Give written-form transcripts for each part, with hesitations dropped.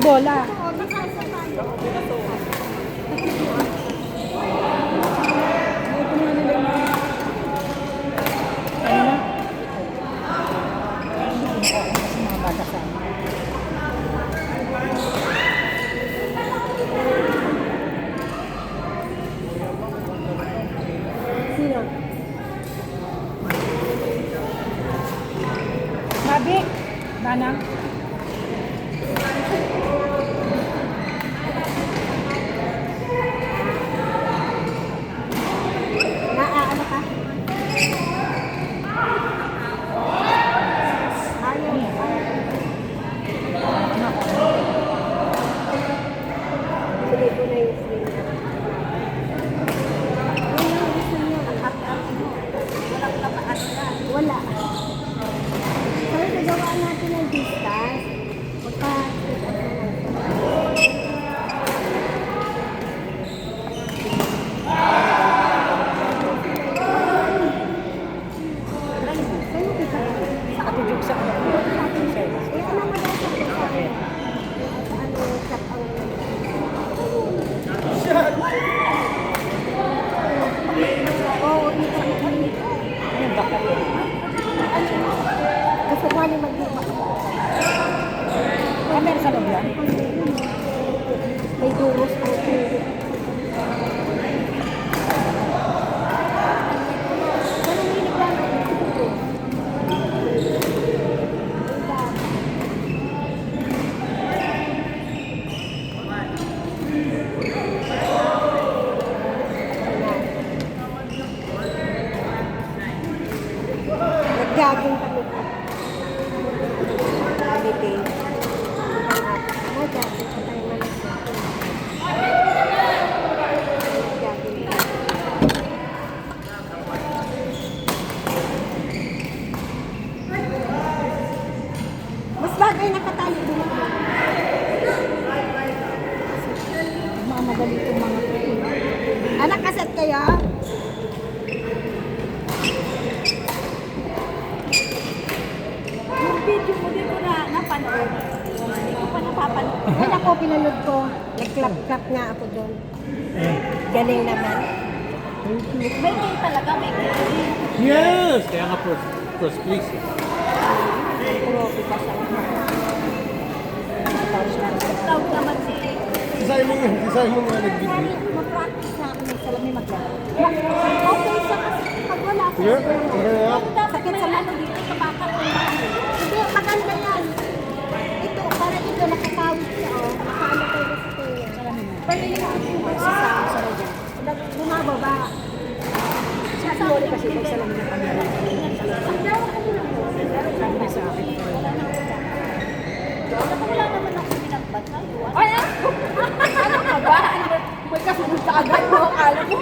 bola. Sino? Sabi, Banang. Naaano ka? Tuloy ko na yung screen. Wala. Pero nagawaan natin ng distance. Katujog sa ano. Ano ba kayo? Gusto ko na mag-iba. Meron sa loob yan? May duros ko. Nag-jogging kami. Holiday. Nag-jogging pa tayo malasya. Nag-jogging pa. Mas bagay nakatali din ako. Mamadali itong mga kutin. Anak, kaset kayo? Yung video mo dito na napanood. Hindi ko pa napapanood. Ay, ako, pinanood ko. Nag-clap-clap nga ako doon. Galing naman. May game talaga, may game. Yes! Kaya nga first place. Trophy pa siya. Tawag naman si... Si Simon nga nag-video. Ma-practice na ako may salamin maglaro. Okay siya kasi pag wala ako. Yeah, yeah. Sakit sa Ano dito sa baka ko. Hindi, maganda yan. Ito, para dito nakatawid siya. Oh. Nakaano kayo sa kuya. Pero yung sa radyo. Bumababa. Siya sorry kasi pag salamin ng kamera. Sabi niya sa akin. Wala naman ako binagbat na. Ay, ano ka ba? May kasunod ka agad mo. Akala mo.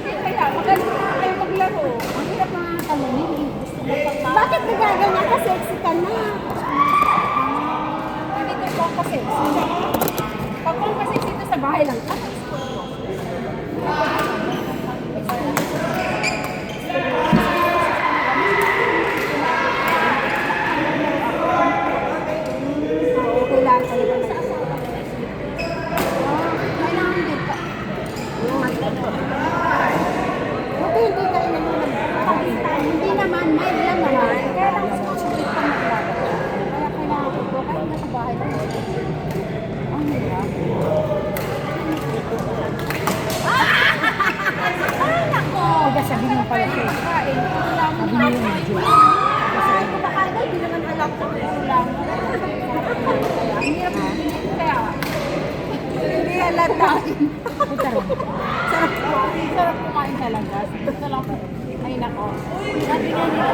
Kaya maganda na kayo maglaro. Ang hirap mga talunin. Gusto mo pang Bakit nagaganyan ka? Sexy ka na. Hindi ko pang kasi. Pag pang kasi dito sa bahay lang. Okay lang talaga na. Kailangan din pa. Buti hindi ka inanunod. Hindi naman, may lang naman. Kaya lang gusto ko sulit pa maglaro. Kaya kailangan ko. Kahit nasa bahay lang. Ang hirap. Ay, nako! Huwag sabihin mo pala siya. Kain. Sabi niyo yung video. Kain ko ba kagad? Hindi naman alam ko lang. Ang hirap ng pinito kaya. Hindi halata. Punta rin. Sarap kumain talaga. Gusto lang po. Ay nako. Sabi nga nila,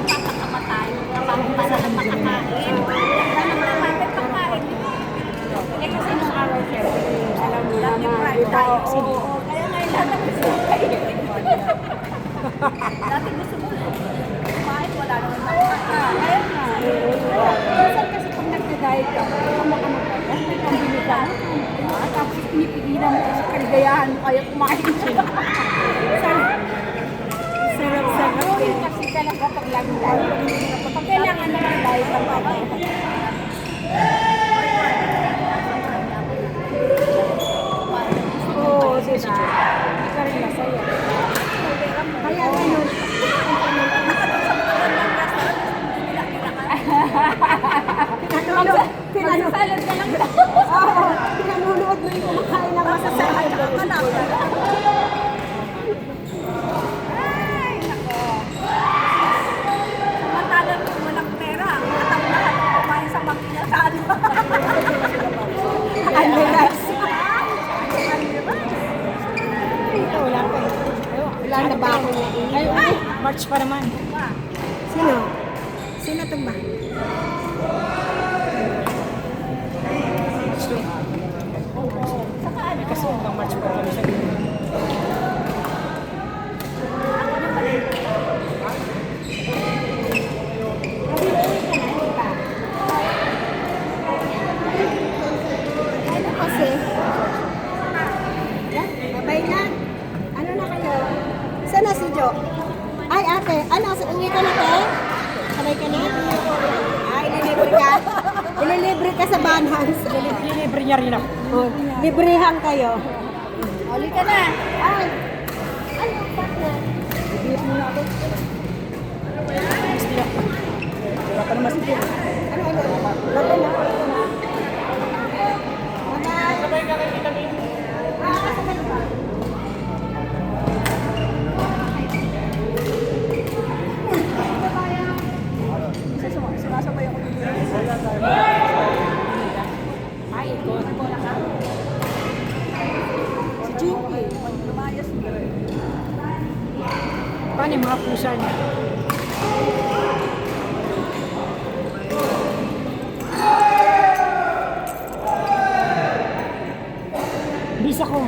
papakamatay. Pampasa ng makakain. Ano naman, may pagkain. Eh kasi nung araw syempre, alam mo naman, tayo. Oo, kaya ngayon lahat ang gusto mo kain. Dati gusto mo kumain, wala naman makakain. Kaya nga. Minsan kasi pag nagda-diet ka, makamagpagas, may pambili ka. Tapos pinipigilan mo sa kaligayahan mo, kaya kumain siya. Sarap-sarap. Yun kasi talaga pag lagi-lagi. Pag kailangan na ng diet ang pagkain. Wala na ba ako na Ay, March pa naman. Sino? Sino to ba? March 2. Kasi hanggang March pa kami siya. Ano kasi? Yan, babay na. Ano na kayo? Saan na si Jo? Ay, ate. Ano? Uwi ka na, te? Sabay ka na? Ay, ililibre ka. Ililibre ka sa Banhans. Libre niya rin ako. Oh, librehan kayo. Oli ka na. Ay, ano, partner? Bibiyap muna ako. Mas tiyak. Wala pa naman siya. Ano? Babay na. Bye-bye. Sabay ka kayo, kita sabay ka. Sumasabay ako dito. Ay, ikot. Si Jinky, pag lumayas mo. Paano yung mga pusa niya? Bisa ko.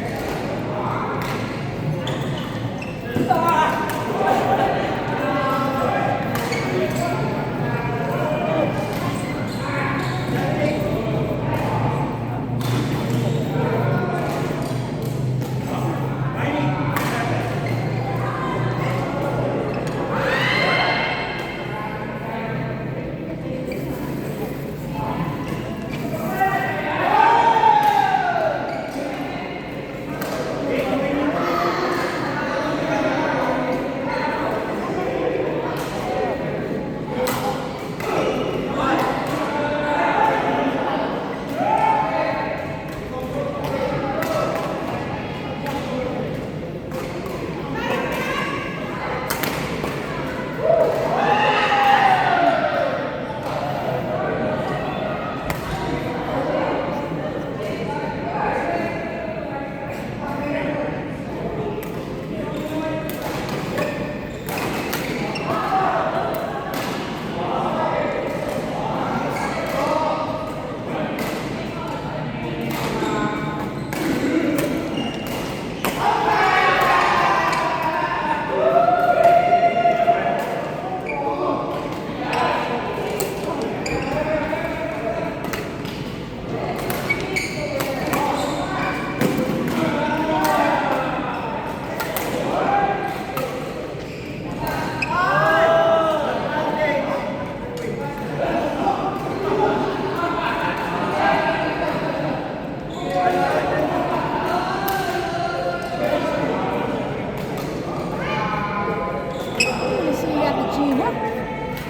Si Ate Gina.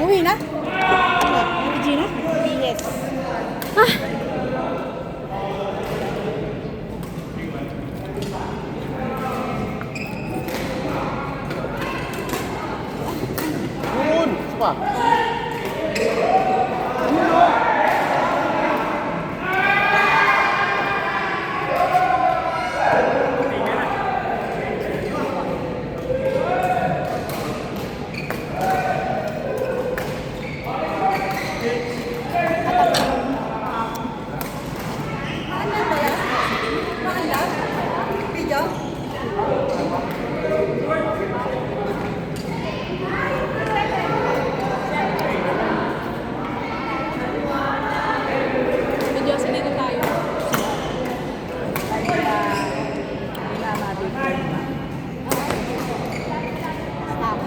Uwi na? Ate Gina? Yes. Yun! Pa!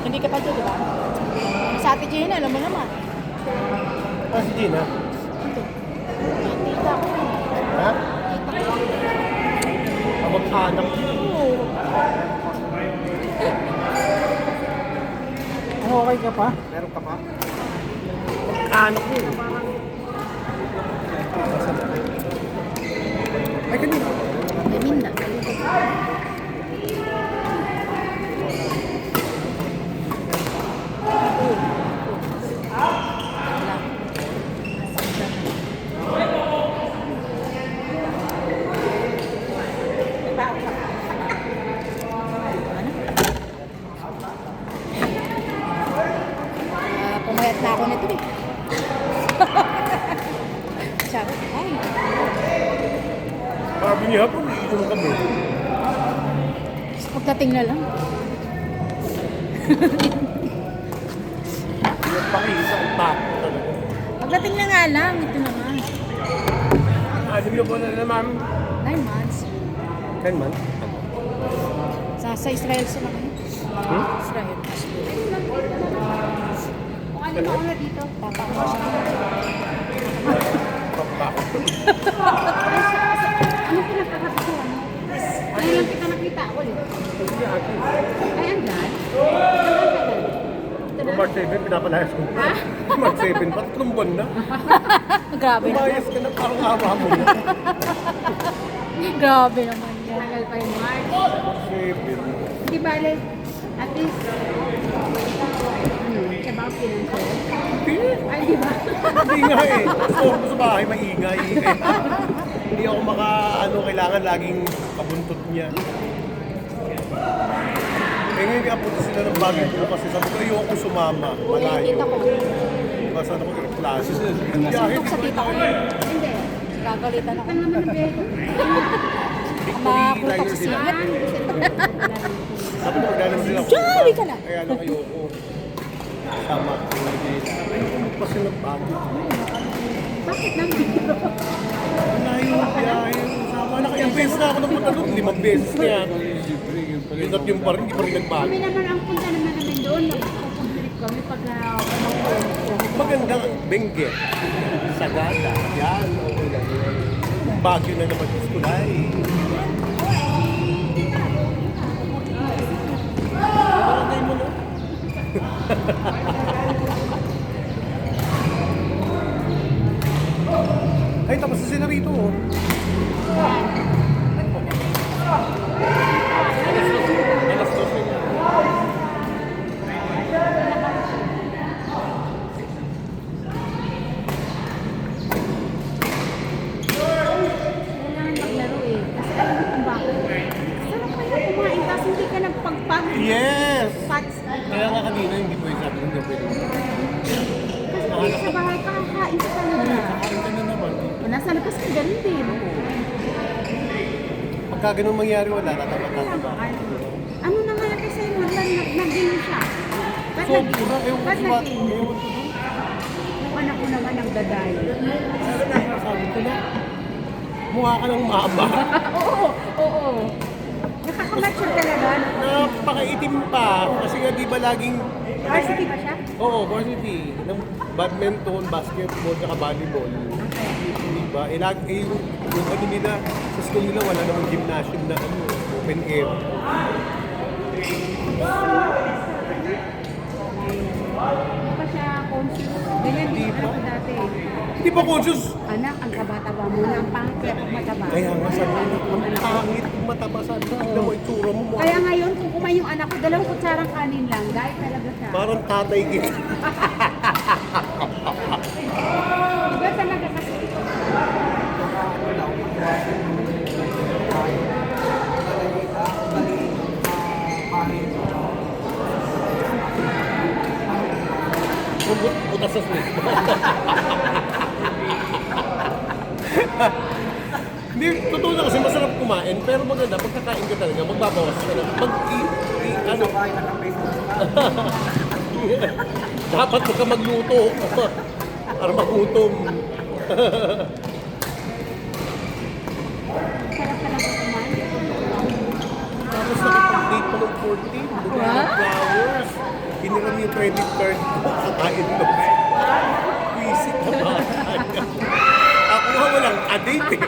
Hindi ka pa dyan, di ba? Sa Ate Gina, alam mo naman. Ah, si Gina. Tita ko. Ha? Kamag-anak. Okay ka pa? Meron ka pa? Kamag-anak mo. Ay, kanina. Minda. Pagdating na lang. Yung pakisa, ang takot talaga. Pagdating na nga lang, ito na nga. Asim na po na naman. 9 months. 10 months? Sa Israel sila ngayon. Hmm? Israel. Kung ano na una dito, Tapos, Pagkakot. ano pinagkakabi ko? Ano lang kita nakita ulit? Hindi ate. Ay, andyan? Kung March 7, pinapalayas ko. March 7 pa, 3 buwan na. grabe na. Umayas ka na parang awa mo na. Grabe naman yan. Tagal pa yung March. March 7. Hindi bale, at least, siya ba ang financial? Hindi. Ay, di ba? Hindi nga eh. Gusto ko sa bahay, maingay. Hindi ako kailangan laging kabuntot niya. Eh ngayon kapunta sila ng bagay ko kasi sabi ko ayoko sumama, malayo. Kita ko. Basta ako i-klase. Suntok sa tita ko. Hindi. Gagalitan ako. Ano naman ba? Makutok sa singit. Sabi ko magdadala sila ako. Jolly ka na. Kaya lang ayoko. Sama. Ayoko pa sila ng bagay. Bakit naman? Malayo yung biyahe. Sama na kaya beses na ako napunta doon. 5 beses na yan. Yun at yung pa rin, hindi pa rin nagbago. Kami naman ang punta naman namin doon. Magpupuntrip kami pag Magandang Benguet, Sagada, yan. Bagyo na naman sa kulay. Barangay mo na. Ay, tapos na sila rito. Oh. Alas 12 na. kailangan maglaro eh. Kasi alam mo kung bakit. Sarap kaya kumain kasi hindi ka nagpagpag. Yes! Pats. Kaya nga kanina hindi pwede sabi ko hindi pwede. Kasi sa bahay ka kakain sa kanila. Kakain ka na naman. Nasa labas ka ganun din. Pagka ganun mangyari wala, tatama-tatama. Ano na nga lang kasi yung naging siya. Ba't So, naging? ewan ko Ba't sa naging? ewan ko. Yung anak ko naman nagdadayo. Sabi ko na, mukha ka ng mama. Oo, oo. Nakakamature talaga. Napakaitim pa. Kasi nga di ba laging, Varsity ba siya? oo, varsity. Ng badminton, basketball, saka volleyball. Di ba? Yung ano nila, sa school nila wala namang gymnasium na open air. Hindi pa siya conscious. Ganyan Hindi din pa. ako dati. Hindi pa conscious. Anak, ang taba-taba mo na. Ang pangit kaya pag mataba. Kaya nga sabi ko, ang pangit kung mataba sabi ko, tignan mo itsura mo. Kaya ngayon, kung kumain yung anak ko, 2 kutsarang kanin lang. Dahil talaga siya. Parang tatay kita. Iba talaga kasi. Butas sa Swiss. Hindi, totoo na kasi masarap kumain, pero maganda, pagkakain ka talaga, magbabawas ka na. Ano? Dapat huwag ka magluto. Para magutom. Sarap talaga kumain. Tapos nakipag-date pa ng 14, bumili ng flowers. Hiniram yung credit card ko, kakain ko. Visit na bata. Ako nga walang kadate eh.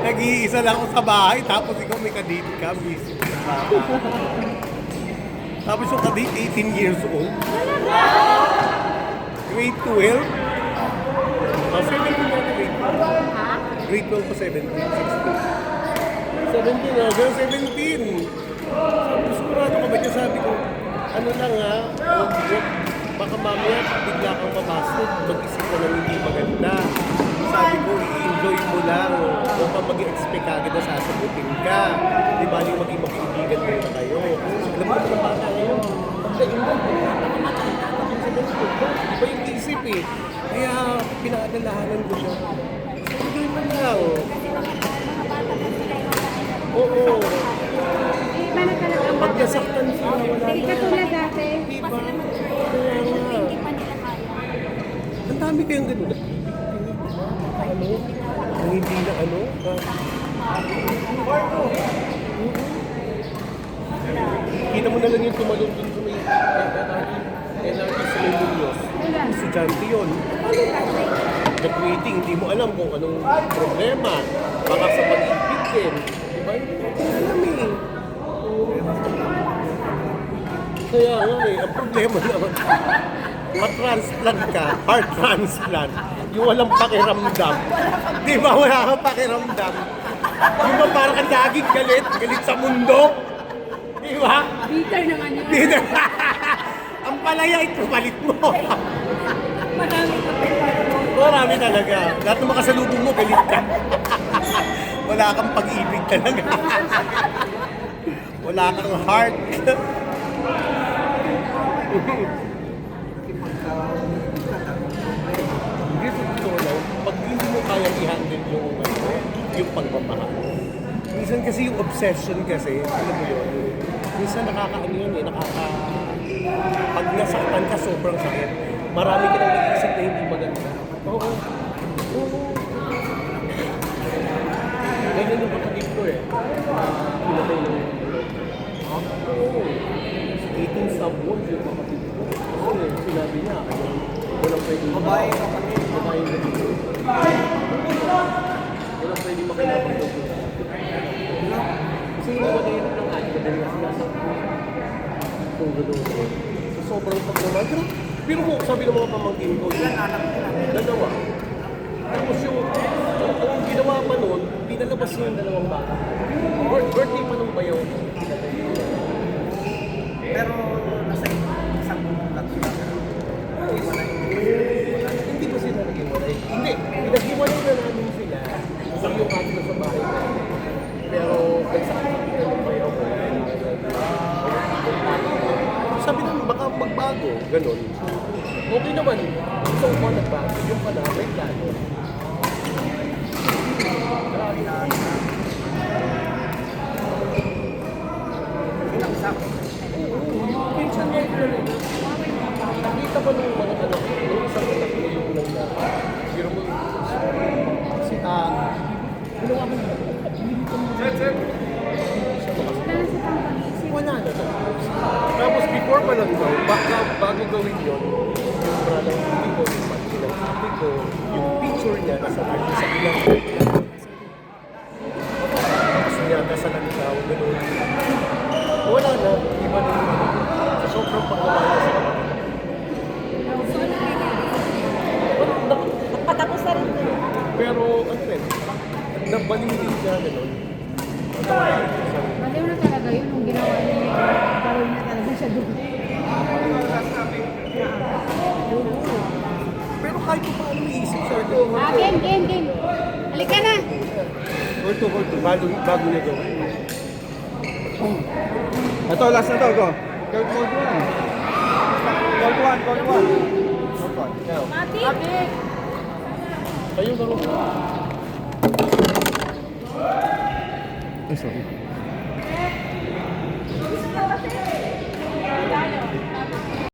Nag-iisa lang ako sa bahay, tapos ikaw may kadate ka, visit na bata. Tapos yung kadate, 18 years old. Grade 12. 17 na grade 12. Grade 12 pa 17, 16. 17 na, girl 17. Sigurado ka ba dyan? Sabi ko, ano lang ha, baka mamaya bigla kang mabasted, mag-isip ka ng hindi maganda. Sabi ko, i-enjoy mo lang. Huwag pa mag-expect agad na sasagutin ka. Di ba yung maging magkaibigan mo na kayo? Kasi alam mo naman ang bata ngayon. Pag na-involve, iba yung isip eh. Kaya pinakadalahanan ko siya. Enjoy mo lang. Oo. Pag nasaktan sila, wala Hindi na. katulad dati. Diba? Sila mature. Kaya nga. Hindi pa nila kaya. Ang dami kayong ganun. Ano? Ang hindi na ano? Kita mo na lang yung tumalong dun sa may LRT sa may Munoz. Estudyante yun. Nag-waiting, hindi mo alam kung anong problema. Baka sa pag-ibig din. Diba? Hindi mo alam eh. Kaya nga eh, ang problema naman. Ma-transplant ka, heart transplant. Yung walang pakiramdam. Di ba wala kang pakiramdam? Di ba parang kang daging galit, galit sa mundo? Di ba? Bitter naman yun. Di ba? Ang palaya ito, palit mo. Madami pa. Marami talaga. Lahat ng makasalubong mo, galit ka. Wala kang pag-ibig talaga. Wala kang heart. Hindi totoo lang, pag hindi mo kaya i-handle yung pagmamahal. Minsan kasi yung obsession kasi, alam mo yun, minsan nakakaano yun eh, pag nasaktan ka, sobrang sakit. Marami ka nang nag-isip na hindi maganda. Oo. Oo. Ganyan yung kapatid ko eh. Pinatay ng oo. 18 subword yung kapatid ko. Kasi sinabi niya, walang pwedeng babae kapatid. Babae yung kapatid. Walang pwedeng makinapag daw ko. Kasi hindi wala yun ng adik. Dahil nga sinasabi ko. Kung gano'n. Sa sobrang pagmamahal. Pero mo, sabi ng mga pamangkin ko, dalawa. Tapos yung ginawa pa noon, pinalabas yung dalawang bata. Birthday pa nung bayaw. Pero nasa isang buong lang sila. Hindi ba sila nag-iwalay? Hindi. Pinag-iwalay na namin sila. Sa yung kati na sa bahay na. Pero nagsakit ng bayaw ko. Sabi namin, baka magbago. Ganon. Okay naman. Isang buwan nagbago. Yung pala, may plano. Sinaksak. Pinsan niya yung lalo. Nakita ko nung mga anak, nung isang anak ko yung nangyari. Pero mo, si ginawa ko na. Sir. Wala na. Tapos before pa lang daw, bago gawin yun, yung brother ko, yung pati ng sabi ko, yung picture niya nasa ilang tapos niya nasa nagkaw, gano'n. Wala na, iba na yung sa sobrang pagmamahal sa kapatid. Patapos na rin. Pero ano rin, nabaling din siya gano'n. Baliw na talaga yun nung ginawa niya. Baliw na talaga siya doon. Pero kahit pa paano may isip siya. Game. Halika na. Hold to, bago niya gawin. Ito, last na to. Go. Cold one. Cold one. Mati. Ayun, ano? Sorry.